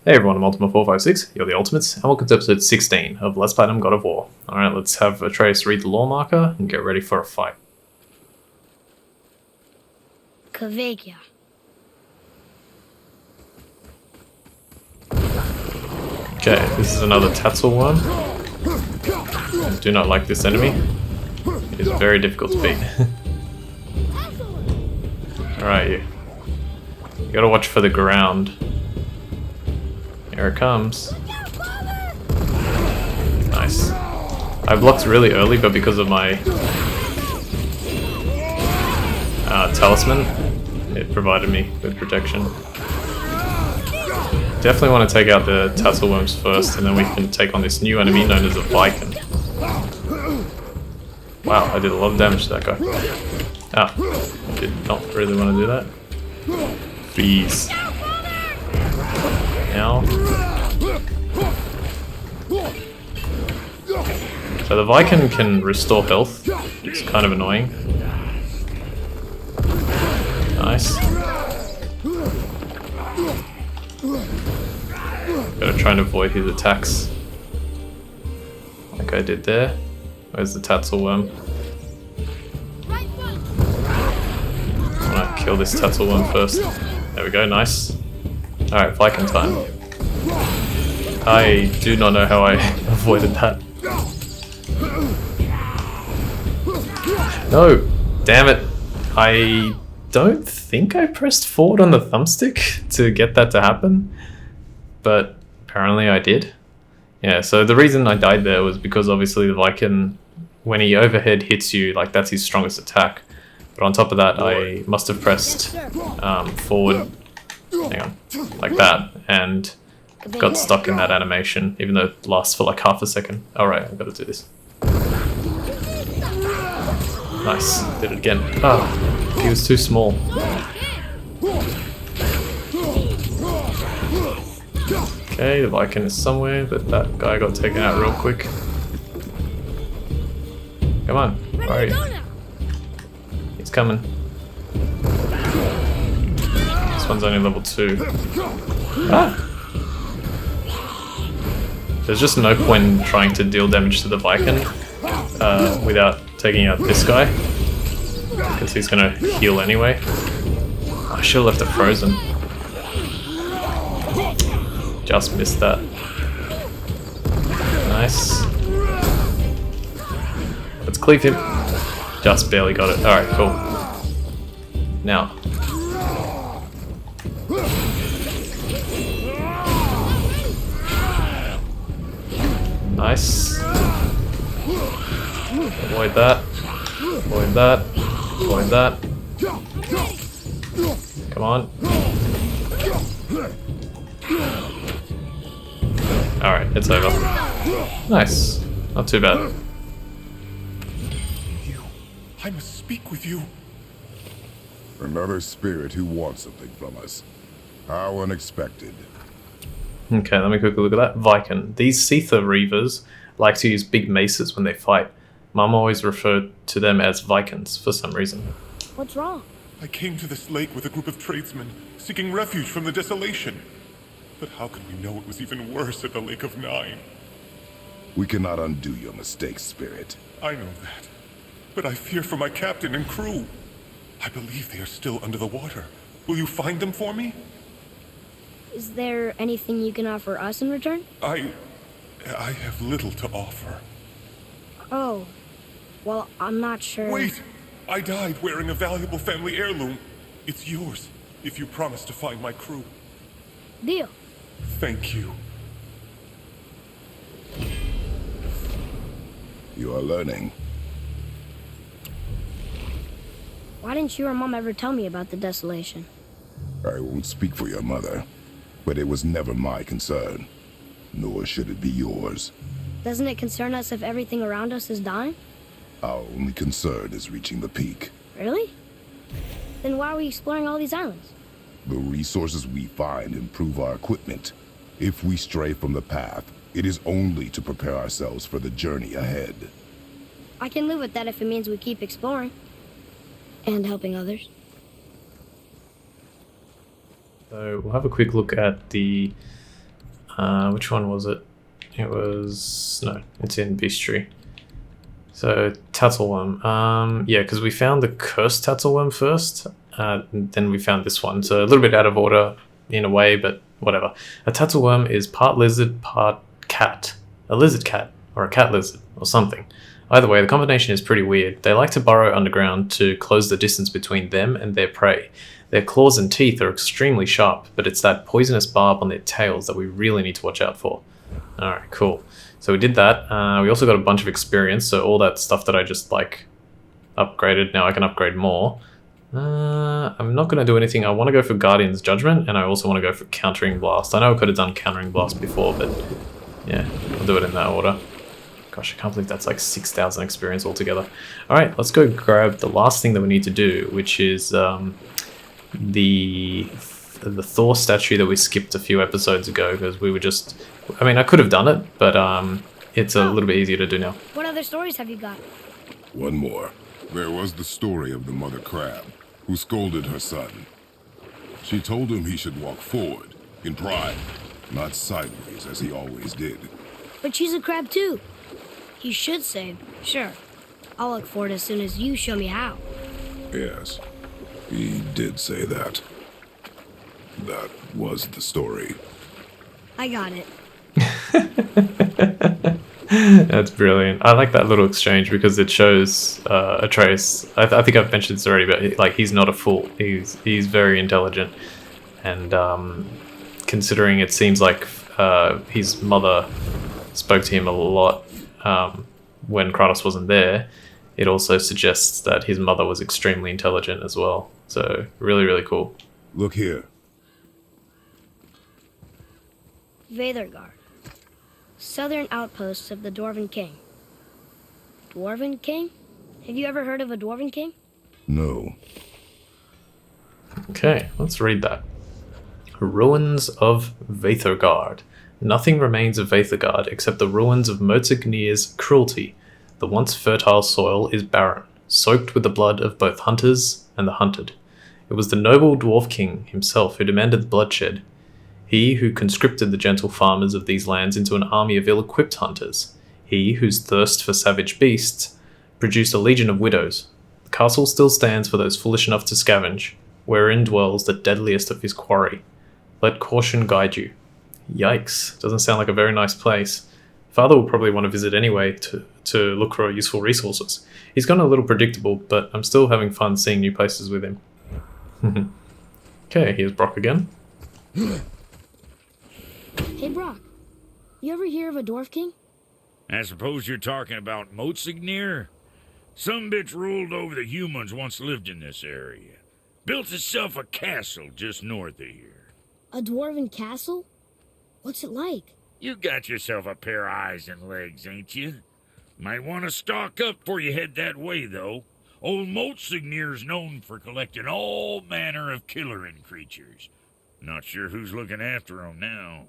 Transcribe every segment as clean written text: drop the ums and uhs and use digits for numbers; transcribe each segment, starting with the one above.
Hey everyone, I'm Ultima456, you're the Ultimates, and welcome to episode 16 of Let's Platinum God of War. Alright, let's have Atreus read the lore marker and get ready for a fight. Kavegya. Okay, this is another Tatzel worm. I do not like this enemy. It is very difficult to beat. Alright, you gotta watch for the ground. Here it comes. Nice. I blocked really early, but because of my talisman, it provided me with protection. Definitely want to take out the Tatzel worms first, and then we can take on this new enemy known as a Viking. Wow, I did a lot of damage to that guy. Ah, did not really want to do that. Please. Now. So the Viking can restore health. It's kind of annoying. Nice. Gotta try and avoid his attacks. Like I did there. Where's the Tatzel worm? I'm gonna kill this Tatzel worm first. There we go, nice. Alright, Viking time. I do not know how I avoided that. No! Damn it! I don't think I pressed forward on the thumbstick to get that to happen, but apparently I did. Yeah, so the reason I died there was because obviously the Viking, when he overhead hits you, like that's his strongest attack. But on top of that, I must have pressed forward, hang on, like that, and got stuck in that animation, even though it lasts for like half a second. Alright, I've got to do this. Nice, did it again. Ah, he was too small. Okay, the Viking is somewhere, but that guy got taken out real quick. Come on, where are you? He's coming. This one's only level 2. Ah! There's just no point in trying to deal damage to the Viking without taking out this guy, because he's gonna heal anyway. I should have left it frozen. Just missed that. Nice. Let's cleave him. Just barely got it. Alright, cool. Now. Nice. Avoid that. Avoid that. Avoid that. Come on. Alright, it's over. Nice. Not too bad. I must speak with you. Another spirit who wants something from us. How unexpected. Okay, let me quickly look at that. Viking. These Seether Reavers like to use big maces when they fight. Mum always referred to them as Vikings for some reason. What's wrong? I came to this lake with a group of tradesmen, seeking refuge from the desolation. But how could we know it was even worse at the Lake of Nine? We cannot undo your mistakes, spirit. I know that. But I fear for my captain and crew. I believe they are still under the water. Will you find them for me? Is there anything you can offer us in return? I have little to offer. Oh. Well, I'm not sure. Wait! I died wearing a valuable family heirloom. It's yours, if you promise to find my crew. Deal. Thank you. You are learning. Why didn't you or Mom ever tell me about the desolation? I won't speak for your mother, but it was never my concern. Nor should it be yours. Doesn't it concern us if everything around us is dying? Our only concern is reaching the peak. Really? Then why are we exploring all these islands? The resources we find improve our equipment. If we stray from the path, it is only to prepare ourselves for the journey ahead. I can live with that if it means we keep exploring. And helping others. So we'll have a quick look at the Which one was it? It was... no, it's in Beastry. So, Tattleworm. Yeah, because we found the cursed Tattleworm first, and then we found this one. So a little bit out of order in a way, but whatever. A Tattleworm is part lizard, part cat. A lizard cat, or a cat lizard, or something. Either way, the combination is pretty weird. They like to burrow underground to close the distance between them and their prey. Their claws and teeth are extremely sharp, but it's that poisonous barb on their tails that we really need to watch out for. Alright, cool. So we did that. We also got a bunch of experience, so all that stuff that I just, like, upgraded, now I can upgrade more. I'm not going to do anything. I want to go for Guardian's Judgment, and I also want to go for Countering Blast. I know I could have done Countering Blast before, but yeah, I'll do it in that order. Gosh, I can't believe that's like 6,000 experience altogether. Alright, let's go grab the last thing that we need to do, which is the Thor statue that we skipped a few episodes ago, because we were just... I mean, I could have done it, but it's a little bit easier to do now. What other stories have you got? One more. There was the story of the mother crab, who scolded her son. She told him he should walk forward, in pride, not sideways as he always did. But she's a crab too. You should say, sure. I'll look for it as soon as you show me how. Yes, he did say that. That was the story. I got it. That's brilliant. I like that little exchange because it shows Atreus. I think I've mentioned this already, but like he's not a fool. He's very intelligent, and considering it seems like his mother spoke to him a lot when Kratos wasn't there, it also suggests that his mother was extremely intelligent as well. So really, really cool. Look here. Veithurgard. Southern outposts of the Dwarven King. Dwarven King? Have you ever heard of a Dwarven King? No. Okay, let's read that. Ruins of Veithurgard. Nothing remains of Veithurgard except the ruins of Motsognir's cruelty. The once fertile soil is barren, soaked with the blood of both hunters and the hunted. It was the noble dwarf king himself who demanded the bloodshed. He who conscripted the gentle farmers of these lands into an army of ill-equipped hunters. He whose thirst for savage beasts produced a legion of widows. The castle still stands for those foolish enough to scavenge, wherein dwells the deadliest of his quarry. Let caution guide you. Yikes, doesn't sound like a very nice place. Father will probably want to visit anyway to look for useful resources. He's gone a little predictable, but I'm still having fun seeing new places with him. Okay, here's Brock again. Hey, Brock. You ever hear of a Dwarf King? I suppose you're talking about Motsognir? Some bitch ruled over the humans once lived in this area. Built itself a castle just north of here. A Dwarven castle? What's it like? You got yourself a pair of eyes and legs, ain't you? Might want to stock up before you head that way, though. Old Motsognir's known for collecting all manner of killerin creatures. Not sure who's looking after them now.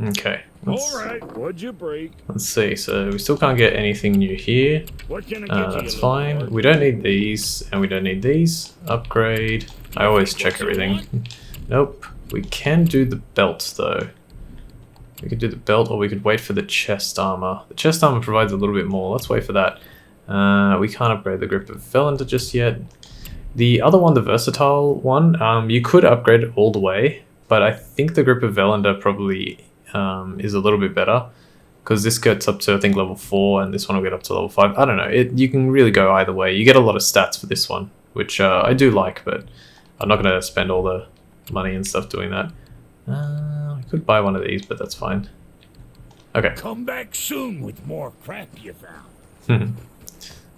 Okay. Alright, what'd you break? Let's see, so we still can't get anything new here. What can I get you? That's fine. We don't need these, and we don't need these. Upgrade. I always check everything. Nope. We can do the belt, though. We could do the belt, or we could wait for the chest armor. The chest armor provides a little bit more. Let's wait for that. We can't upgrade the grip of Velander just yet. The other one, the versatile one, you could upgrade it all the way, but I think the grip of Velander probably is a little bit better, because this gets up to, I think, level 4, and this one will get up to level 5. I don't know. You can really go either way. You get a lot of stats for this one, which I do like, but I'm not going to spend all the money and stuff doing that. I could buy one of these, but that's fine. Okay. Come back soon with more crap you found.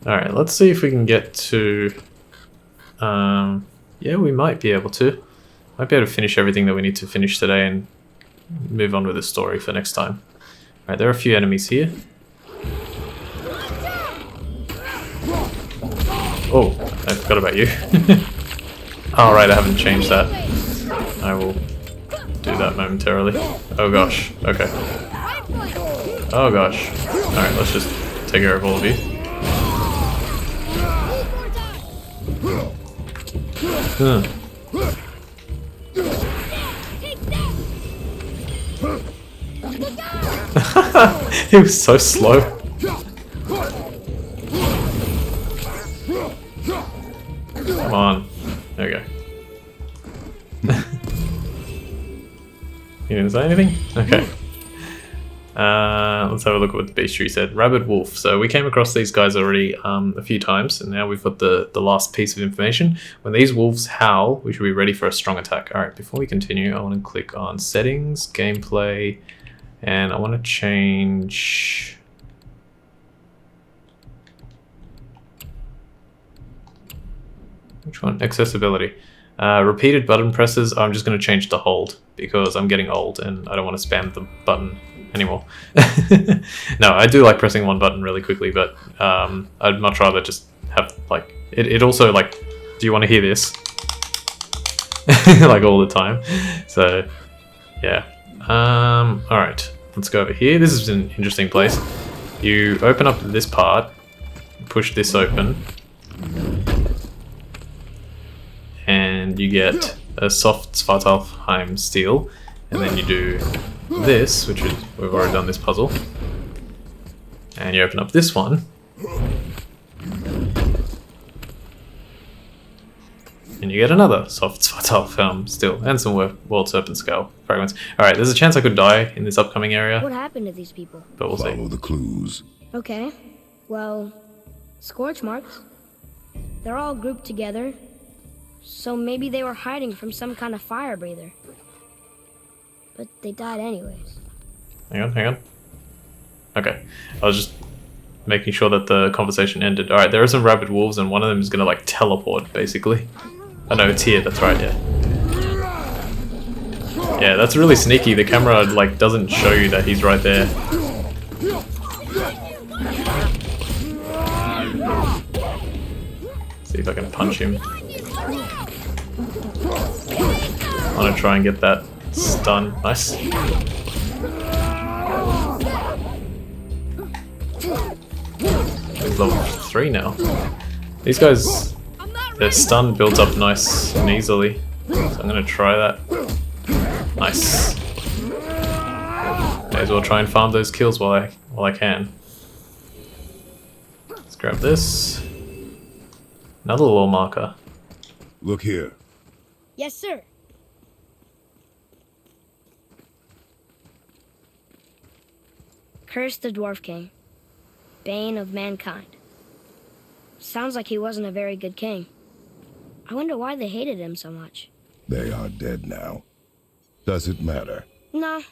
Alright, let's see if we can get to... yeah, we might be able to. Might be able to finish everything that we need to finish today and move on with the story for next time. Alright, there are a few enemies here. Oh, I forgot about you. Alright, I haven't changed that. I will do that momentarily. Oh gosh, okay. Oh gosh. Alright, let's just take care of all of you. He was so slow. Come on. There we go. You didn't say anything? Okay. Let's have a look at what the bestiary said. Rabid wolf. So we came across these guys already a few times, and now we've got the last piece of information. When these wolves howl, we should be ready for a strong attack. Alright, before we continue, I want to click on settings, gameplay, and I want to change... Which one? Accessibility. Repeated button presses, I'm just going to change to hold, because I'm getting old and I don't want to spam the button anymore. No, I do like pressing one button really quickly, but I'd much rather just have, like, it also, like, do you want to hear this? Like, all the time. So, yeah. Alright, let's go over here. This is an interesting place. You open up this part, push this open, and you get a soft Svartalfheim steel, and then you do this, which is, we've already done this puzzle, and you open up this one, and you get another soft Svartalfheim steel, and some World Serpent Scale fragments. Alright, there's a chance I could die in this upcoming area, What happened to these people? but we'll see. Follow the clues. Okay. Well, scorch marks. They're all grouped together. So maybe they were hiding from some kind of fire breather. But they died anyways. Hang on. Okay, I was just making sure that the conversation ended. Alright, there are some rabid wolves, and one of them is gonna, like, teleport, basically. Oh no, it's here, that's right, yeah. Yeah, that's really sneaky. The camera, like, doesn't show you that he's right there. See if I can punch him. I want to try and get that stun. Nice. He's level 3 now. These guys, their stun builds up nice and easily. So I'm going to try that. Nice. May as well try and farm those kills while I can. Let's grab this. Another little marker. Look here. Yes, sir. Curse the Dwarf King, bane of mankind. Sounds like he wasn't a very good king. I wonder why they hated him so much. They are dead now. Does it matter? No,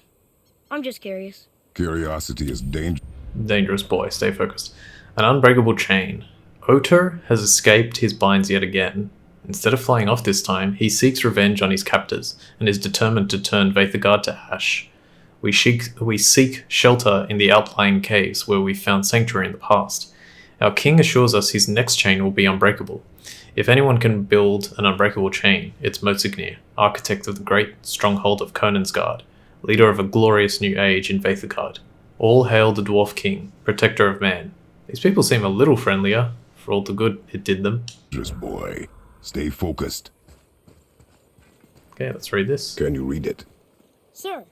I'm just curious. Curiosity is dangerous. Dangerous boy, stay focused. An unbreakable chain. Otur has escaped his binds yet again. Instead of flying off this time, he seeks revenge on his captors and is determined to turn Veithurgard to ash. We seek shelter in the outlying caves where we found sanctuary in the past. Our king assures us his next chain will be unbreakable. If anyone can build an unbreakable chain, it's Motsignir, architect of the great stronghold of Conansgard, leader of a glorious new age in Veithurgard. All hail the Dwarf King, protector of man. These people seem a little friendlier, for all the good it did them. Boy, stay focused. Okay, let's read this. Can you read it? Sir.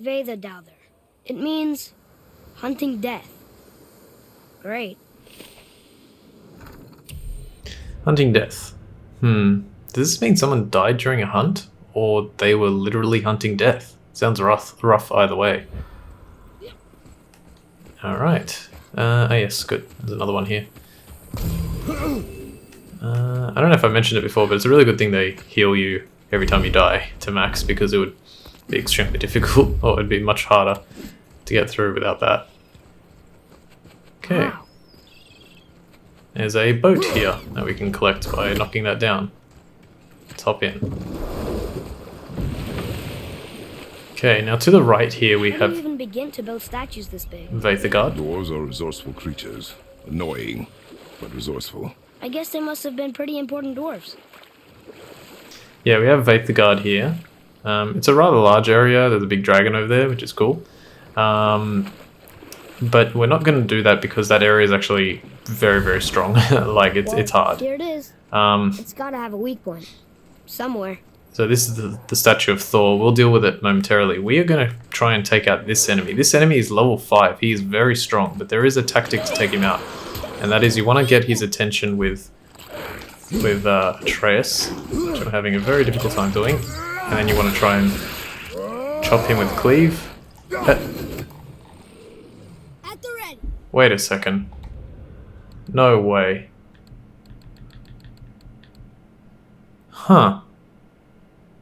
Veithurgard. It means hunting death. Great. Hunting death. Does this mean someone died during a hunt? Or they were literally hunting death? Sounds rough either way. Alright. Yes, good. There's another one here. I don't know if I mentioned it before, but it's a really good thing they heal you every time you die to max, because it would be extremely difficult, or it'd be much harder to get through without that. Okay. Wow. There's a boat here that we can collect by knocking that down. Let's hop in. Okay, now to the right here we How do you have even begin to build statues this big? Veithurgard. Dwarves are resourceful creatures. Annoying, but resourceful. I guess they must have been pretty important dwarves. Yeah, we have Veithurgard here. It's a rather large area. There's a big dragon over there, which is cool. But we're not going to do that because that area is actually very, very strong. Like, it's hard. Here it is. It's gotta have a weak point. Somewhere. So this is the statue of Thor. We'll deal with it momentarily. We are going to try and take out this enemy. This enemy is level 5. He is very strong, but there is a tactic to take him out. And that is you want to get his attention with Atreus, which I'm having a very difficult time doing. And then you want to try and chop him with Cleave. Wait a second. No way. Huh.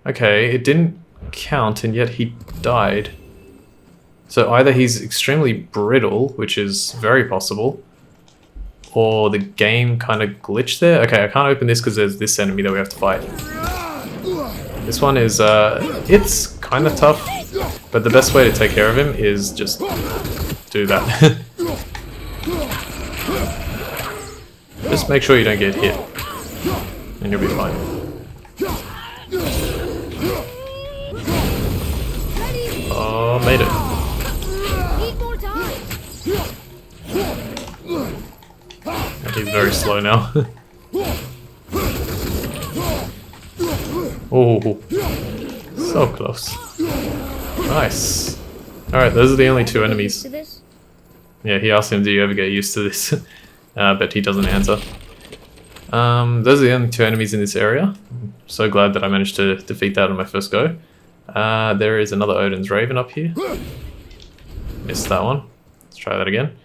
Okay, it didn't count and yet he died. So either he's extremely brittle, which is very possible, or the game kind of glitched there. Okay, I can't open this because there's this enemy that we have to fight. This one is, it's kind of tough, but the best way to take care of him is just do that. Just make sure you don't get hit, and you'll be fine. Oh, made it. He's very slow now. Oh, so close. Nice. Alright, those are the only two enemies. Yeah, he asked him, do you ever get used to this? But he doesn't answer. Those are the only two enemies in this area. I'm so glad that I managed to defeat that on my first go. There is another Odin's Raven up here. Missed that one. Let's try that again.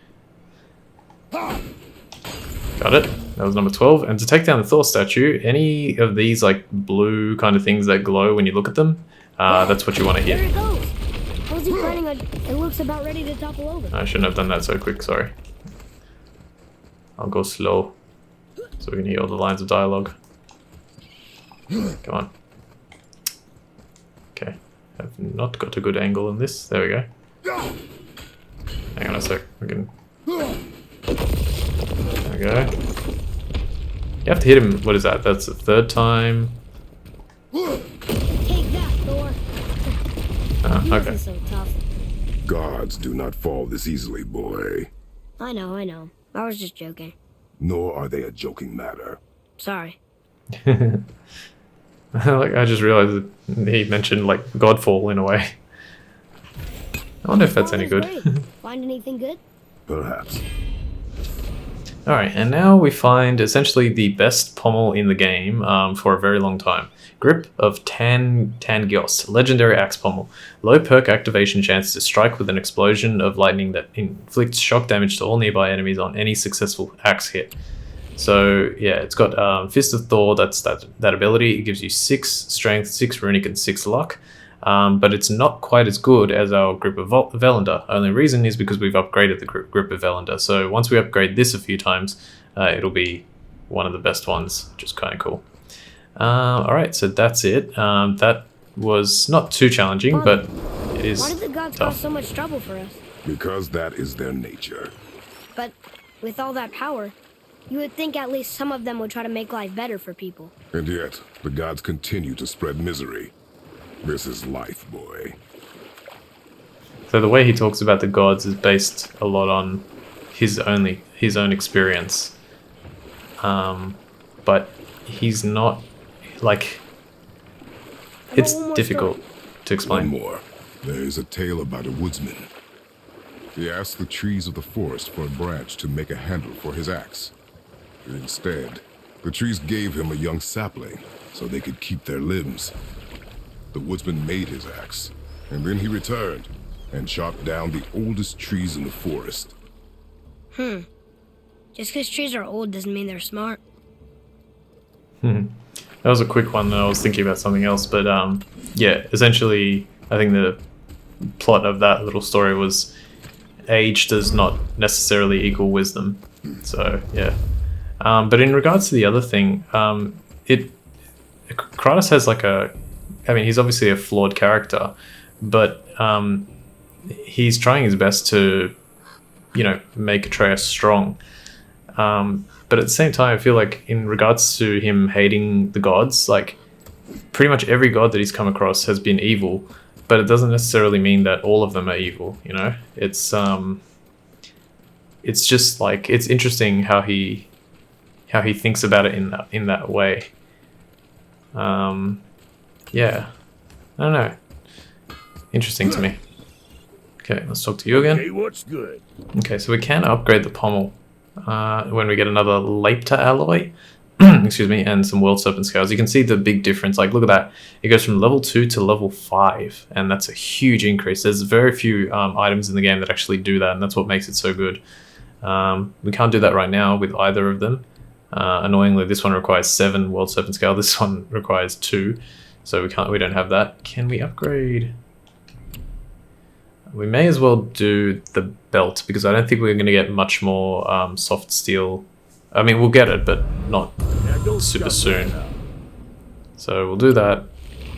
Got it. That was number 12. And to take down the Thor statue, any of these like blue kind of things that glow when you look at them, that's what you want to hit. There it goes. How's he planning on? It looks about ready to topple over. I shouldn't have done that so quick, sorry. I'll go slow so we can hear all the lines of dialogue. Come on. Okay. I've not got a good angle on this. There we go. Hang on a sec. We can... There we go. You have to hit him, what is that? That's the third time. Take that, Thor. Okay. So tough. Gods do not fall this easily, boy. I know. I was just joking. Nor are they a joking matter. Sorry. Like, I just realized that he mentioned like Godfall in a way. I wonder if that's any good. Find anything good? Perhaps. Alright, and now we find essentially the best pommel in the game for a very long time. Grip of Tangios, legendary axe pommel. Low perk activation chance to strike with an explosion of lightning that inflicts shock damage to all nearby enemies on any successful axe hit. So yeah, it's got Fist of Thor, that's that ability. It gives you 6 strength, 6 runic, and 6 luck. But it's not quite as good as our Grip of Velander. Only reason is because we've upgraded the Grip of Velander. So once we upgrade this a few times, it'll be one of the best ones, which is kind of cool. Alright, so that's it. That was not too challenging, but it is Why did the gods tough. cause so much trouble for us? Because that is their nature. But with all that power, you would think at least some of them would try to make life better for people. And yet, the gods continue to spread misery. This is life, boy. So the way he talks about the gods is based a lot on his own experience. But he's not like it's difficult to explain. One more. There is a tale about a woodsman. He asked the trees of the forest for a branch to make a handle for his axe. Instead, the trees gave him a young sapling so they could keep their limbs. The woodsman made his axe, and then he returned and chopped down the oldest trees in the forest. Just because trees are old doesn't mean they're smart. That was a quick one, and I was thinking about something else, but yeah, essentially, I think the plot of that little story was age does not necessarily equal wisdom. So yeah, but in regards to the other thing, Kratos has like I mean, he's obviously a flawed character, but he's trying his best to, you know, make Atreus strong. But at the same time, I feel like in regards to him hating the gods, like pretty much every god that he's come across has been evil, but it doesn't necessarily mean that all of them are evil, you know? It's just like, it's interesting how he thinks about it in that way. yeah, I don't know. Interesting to me. Okay, let's talk to you again. Hey, what's good? Okay, so we can upgrade the pommel when we get another Lapta alloy. Excuse me, and some World Serpent Scales. You can see the big difference. Like, look at that. It goes from level 2 to level 5, and that's a huge increase. There's very few items in the game that actually do that, and that's what makes it so good. We can't do that right now with either of them. Annoyingly, this one requires 7 World Serpent Scale. This one requires 2, so we don't have that. Can we upgrade? We may as well do the belt, because I don't think we're going to get much more soft steel. I mean, we'll get it, but not super soon. So we'll do that.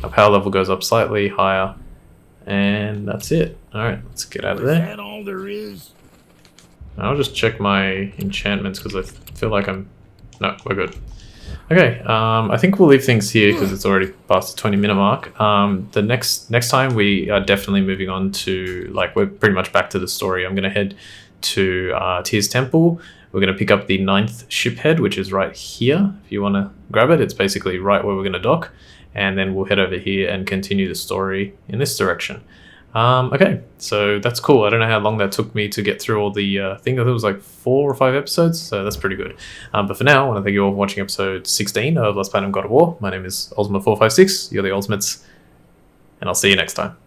Our power level goes up slightly higher, and that's it. Alright, let's get out of there. Is that all there is? I'll just check my enchantments, because I feel like I'm... No, we're good. Okay, I think we'll leave things here, because it's already past the 20-minute mark. The next time we are definitely moving on to... Like, we're pretty much back to the story. I'm going to head to Tyr's Temple. We're going to pick up the 9th ship head, which is right here. If you want to grab it, it's basically right where we're going to dock. And then we'll head over here and continue the story in this direction. Okay, so that's cool. I don't know how long that took me to get through all the thing. I think it was like 4 or 5 episodes, so that's pretty good. But for now, I want to thank you all for watching episode 16 of Last Platinum God of War. My name is Ultimate456. You're the Ultimates, and I'll see you next time.